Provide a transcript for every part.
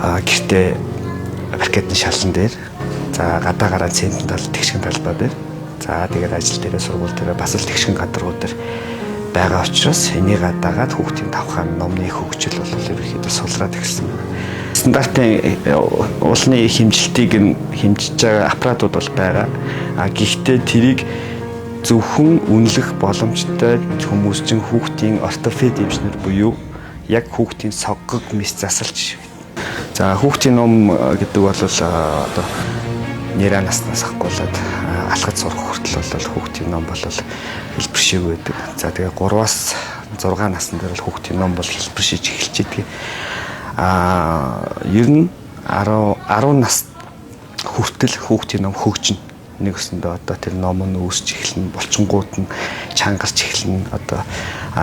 гэртээ паркетны шалан дээр за гадаа гараа центр тал тэгшин талбай дээр за тэгээд ажил дээрээ сургууль дээрээ бас л тэгшин гадаргууд дээр байгаа учраас энийг дагаад хүүхдийн тавхан номны хөгжил бол ерөнхийдөө сулраад ирсэн. Стандартын уулны хэмжилтийг хэмжиж байгаа аппаратууд бол байгаа. Гэхдээ тэрийг зөвхөн үнэлэх боломжтой хүмүүс чинь хүүхдийн ортопед эмчнэр буюу яг хүүхдийн соггог мэс засалж. За хүүхдийн ном гэдэг бол одоо нэраа наснаас ахгуулаад алхаж сурах хүртэл бол хүүхдийн ном бол хэлбэр шиг байдаг. За тэгээ 3-аас 6 насны дээр бол хүүхдийн ном бол хэлбэр шиж эхэлж идэг. Ер нь 10 нас хүртэл хүүхдийн ном хөгжинэ. Нэг өсөндөө одоо тэр ном нь үүсч эхэлнэ, булчингууд нь чангарч эхэлнэ. Одоо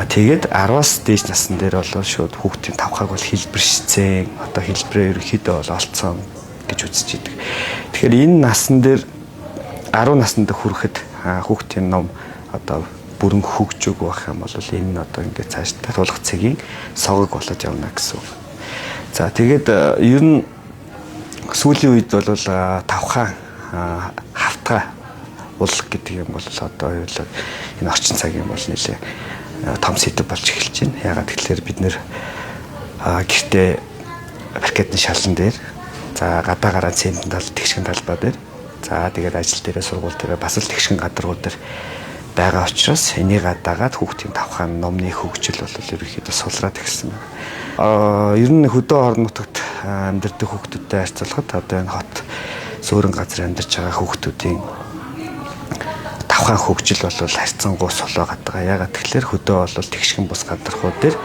тэгээд 10-аас дээш насны дээр бол шууд хүүхдийн тавхаг бол хэлбэршсэн. Одоо хэлбэрээ ерөнхийдөө бол олцсон гэж үзэж идэг. Тэгэхээр энэ насн дээр 10 наснд хүрэхэд хүүхдийн ном одоо бүрэн хөгжөөг байх юм бол энэ нь одоо ингээд цааш татуулах цэгийн согог болоод явна гэсэн үг. За тэгээд ер нь сүүлийн үед бол тавхаа хавтгай уулах гэдэг юм бол одоо энэ орчин цагийн бол нэлээ том сэдв болж эхэлж байна. Ягаад гэвэл бид нэр гэртээ паркетны шалан дээр за гадаа гараа центр тал тэгшин талбай дээр за тэгээд ажил дээрээ сургууль дээрээ бас л тэгшин гадаргууд дээр байгаа учраас энийг дагаад хүүхдийн тавхан номны хөгжил бол ерөнхийдөө сулраад ирсэн. Ер нь хөдөө орон нутагт амьдардаг хүүхдүүдтэй харьцуулахад одоо энэ хот суурин газар амьдарч байгаа хүүхдүүдийн тавхан хөгжил бол харьцангуй сулаа гадгаа. Ягаад тэгэхээр хөдөө бол тэгшин бус гадаргууд дээр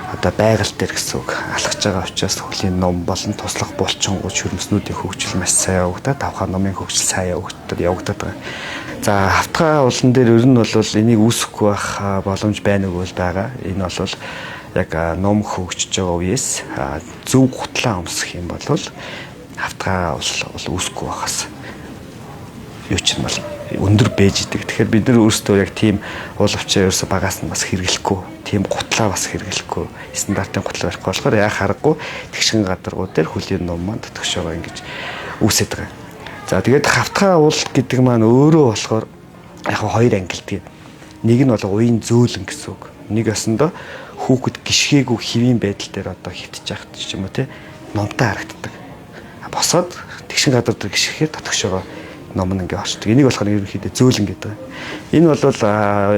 одоо байгаль дээр гэсэн үг алхаж байгаа учраас хөлийн ном болон туслах булчингууд шүрмснүүдийн хөгжил маш сайн явагдаад тавхан номын хөгжил сайн явагдаад байгаа. За хавтгай уулан дээр ер нь бол энийг үүсэхгүй байх боломж байна уу байгаа. Энэ бол яг ном хөгжиж байгаа үеэс зөв гутлаа өмсөх юм бол хавтгай бол үүсэхгүй байхаас юу ч юм бол өндөр бэж идэг. Тэгэхээр бид нар өөрсдөө яг тийм уулавчаа ерөөсө багаас нь бас хэрэглэхгүй, тийм гутлаа бас хэрэглэхгүй, стандартын гутлаа барихгүй болохоор яа харахгүй тэгшин гадаргууд дээр хөлийн ном маань татгшоогоо ингэж үүсэт байгаа. За тэгээд хавтгай уул гэдэг маань өөрөө болохоор яг хоёр ангилдаг. Нэг нь бол уян зөөлөн гэсэн үг. Нэг өсөндөө хүүхэд гიშгээгүй хэвийн байдал дээр одоо хөвтөж яхад ч юм уу те номтой харагддаг. Босоод тэгшин гадар дээр гიშгэхээр татгшоогоо ном нь ингээ орчдөг. Энийг болохоор ерөнхийдөө зөөлөн гэдэг. Энэ бол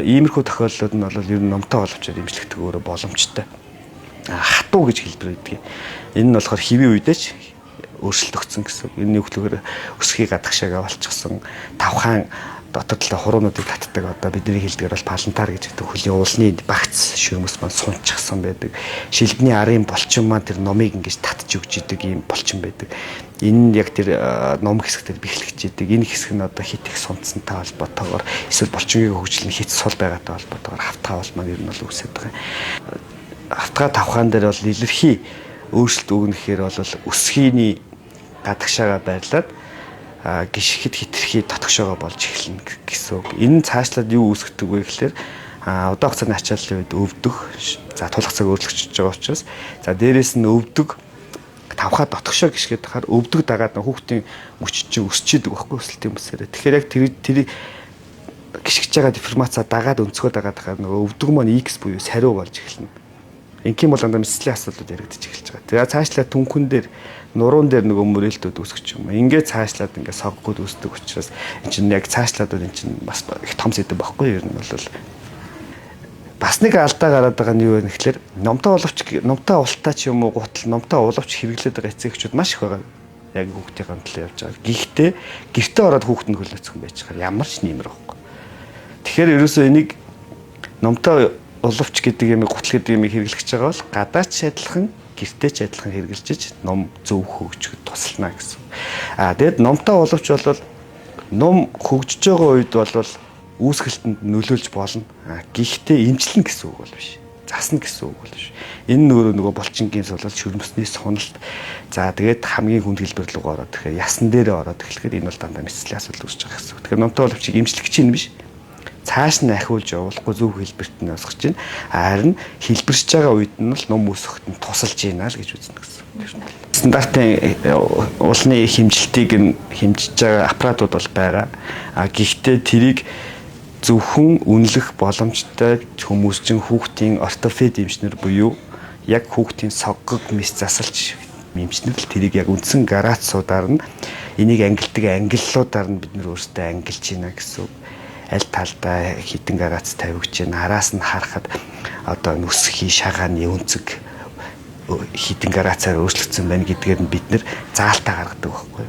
иймэрхүү тохиолдлууд нь бол ер нь номтой боловчоор имжлэгдэх өөрөө боломжтой. Хатуу гэж хэлбэр өгдөг. Энэ нь болохоор хэвийн үедээч өөрчлөлт өгсөн гэсэн. Энэ нөхлөөр өсхийг гадагшаага болчихсон тавхан дотор талаа хуруунуудыг татдаг одоо бидний хэлдгээр бол палантар гэж гэдэг хөлийн уулны багц шүрмэс маань сунчихсан байдаг. Шилбэний арын булчин маань тэр номыг ингэж татж өгч идэг ийм булчин байдаг. Энэ нь яг тэр ном хэсэгтэр бэхлэгч идэг. Энэ хэсэг нь одоо хит их сунцсантай холбоотойгоор эсвэл булчингийн хөгжил нь хит сул байгаатай холбоотойгоор хавтгай бол маань ер нь бол үүсэж байгаа. Хавтгай тавхаан дээр бол илэрхий өөрчлөлт өгнөхээр бол өсхийний гадагшаага байрлаад гიშгэд хитрхи татгшоогоо болж эхэлнэ гэсэн үг. Энэ цаашлаад юу үүсгдэг вэ гэхээр удаан хугацааны ачааллын үед өвдөх, за тулах цаг өөрчлөгдөж байгаа учраас за дээрэс нь өвдөг тавхаа дотгошоо гიშгэд хахаар өвдөг дагаад хүүхдийн мөч чинь өсч идэг байхгүй өсөлтийн бүсээрээ. Тэгэхээр яг тэр гიშгэж байгаа деформацаа дагаад өнцгөө дагаад хахаар нөгөө өвдөг маань X буюу сариу болж эхэлнэ. Ингийн бол андаа мэслийн асуудлууд яригдчих эхэлж байгаа. Тэгээ цаашлаад түнхэн дээр нуруунд дээр нөгөө мөрөлтүүд үүсгэж юм. Ингээд цаашлаад ингээд соггууд үүсдэг учраас эн чинь яг цаашлаад бол эн чинь бас их том сэдв байхгүй юу? Ер нь бол бас нэг алдаа гараад байгаа нь юу вэ гэхээр номтой ултаа ч юм уу гутал номтой уловч хэрэглээд байгаа эцэгчүүд маш их байгаа. Яг хүүхдийн хамтлаа явж байгаа. Гэхдээ гэртээ ороод хүүхд нь хөлөөцгөн байж байгаа. Ямар ч нэмэр байхгүй. Тэгэхээр ерөөсөө энийг номтой уловч гэдэг юм гутал гэдэг юм хэрэглэж байгаа бол гадаач адилхан гэртээ ч адилхан хэрэгжилж ном зөв хөгжөхөд туслана гэсэн. Тэгэд номтой уловч бол ном хөгжиж байгаа үед бол үүсгэлтэнд нөлөөлж болно. Гэхдээ эмчлэн гэсэн үг бол биш. Засна гэсэн үг бол биш. Энэ нөгөө булчингийн сулал шүрмсний суналт. За тэгээд хамгийн хүнд хэлбэр рүү ороод тэгэхээр ясан дээрээ ороод эхлэхэд энэ бол дандаа мэслийн асуудал үүсэж байгаа гэсэн үг. Тэгэхээр номтой уловчийг эмчлэх чинь биш. Цааш нь ахиулж явуулахгүй зөв хэлбэрт нь өсгөж чинь харин хэлбэрч байгаа үед нь л ном өсгөхөд нь тусалж ийна л гэж үзнэ гэсэн. стандартын уулны хэмжилтийг нь хэмжиж байгаа аппаратууд бол байгаа. Гэхдээ тэрийг зөвхөн үнэлэх боломжтой хүмүүсчин хүүхдийн ортопед эмчнэр буюу яг хүүхдийн соггог мэс засалж эмчнэр л тэрийг яг үндсэн градусуудаар нь энийг ангилдаг ангиллуудаар нь бид нөр өөрсдөө ангилж байна гэсэн үг. Аль талдаа хитэн градус тавигч байна. Араас нь харахад одоо нүсхийн шагааны өнцөг хитэн градусаар өөрчлөгдсөн байна гэдгээр нь бид нэр заалтаа гаргадаг байхгүй.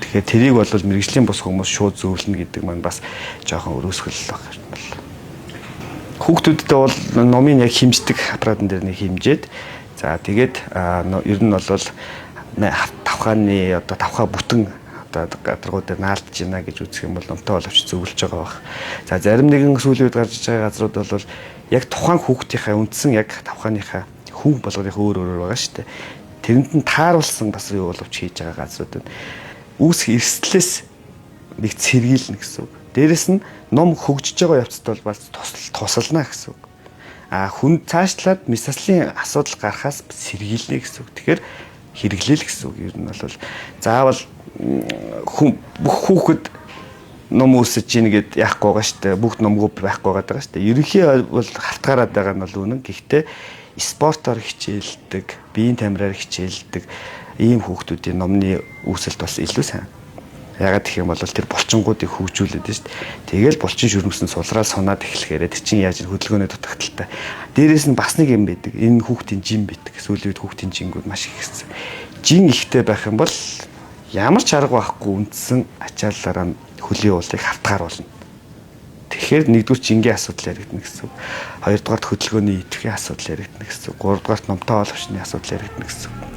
Тэгэхээр тэрийг бол мэрэгжлийн бус хүмүүс шууд зөвлөнө гэдэг маань бас жоохон өрөөсгөл байна. Хүүхдүүдэд бол номын яг хэмждэг аппаратын дээр нэг хэмжээд за тэгээд ер нь бол тавхааны одоо тавхаа бүтэн одоо гадаргууд дээр наалдж байна гэж үзэх юм бол номтой боловч зөвлөж байгаа бах. За зарим нэгэн сүүлийн үед гарч байгаа газрууд бол яг тухайн хүүхдийнхээ үндсэн яг тавхааныхаа хүн болгоных өөр байгаа шүү дээ. Тэрэнд нь тааруулсан бас юу боловч хийж байгаа газрууд байна. Үүсэх эрсдлээс нэг цэргийлнэ гэсэн үг. Дээрэс нь ном хөгжиж байгаа явцад бол бас тусална гэсэн үг. Хүн цаашлаад мэс заслын асуудал гарахаас сэргийлнэ гэсэн үг. Тэгэхээр хэрэглээл гэсэн үг. Ер нь бол заавал бүх хүүхэд ном үсэж ийн гэд яахгүй байгаа шүү дээ. Бүгд номгүй байхгүй байгаа шүү дээ. Ерөнхий бол халтгаараад байгаа нь бол үнэн. Гэхдээ спортоор хичээлдэг, биеийн тамираар хичээлдэг ийм хүүхдүүдийн номны үүсэлт бас илүү сайн. Ягаад гэх юм бол тэр булчингуудыг хөгжүүлээд шүү дээ. Тэгэл булчин шүрмэсэн сулраад сунаад эхлэхээр тэр чинь яаж хөдөлгөөний дутагдaltaй. Дээрээс нь бас нэг юм байдаг. Энэ хүүхдийн жин байдаг. Сүүлийн үед хүүхдийн жингүүд маш их ихсэн. Жин ихтэй байх юм бол ямар ч арга байхгүй үндсэн ачааллаараа хөлийн уулыг хавтгааруулна. Тэгэхээр нэгдүгээр жингийн асуудал яригдана гэсэн үг. Хоёрдугаар хөдөлгөөний идэвхтэй асуудал яригдана гэсэн үг. Гуравдугаар номтой оловчны асуудал яригдана гэсэн үг.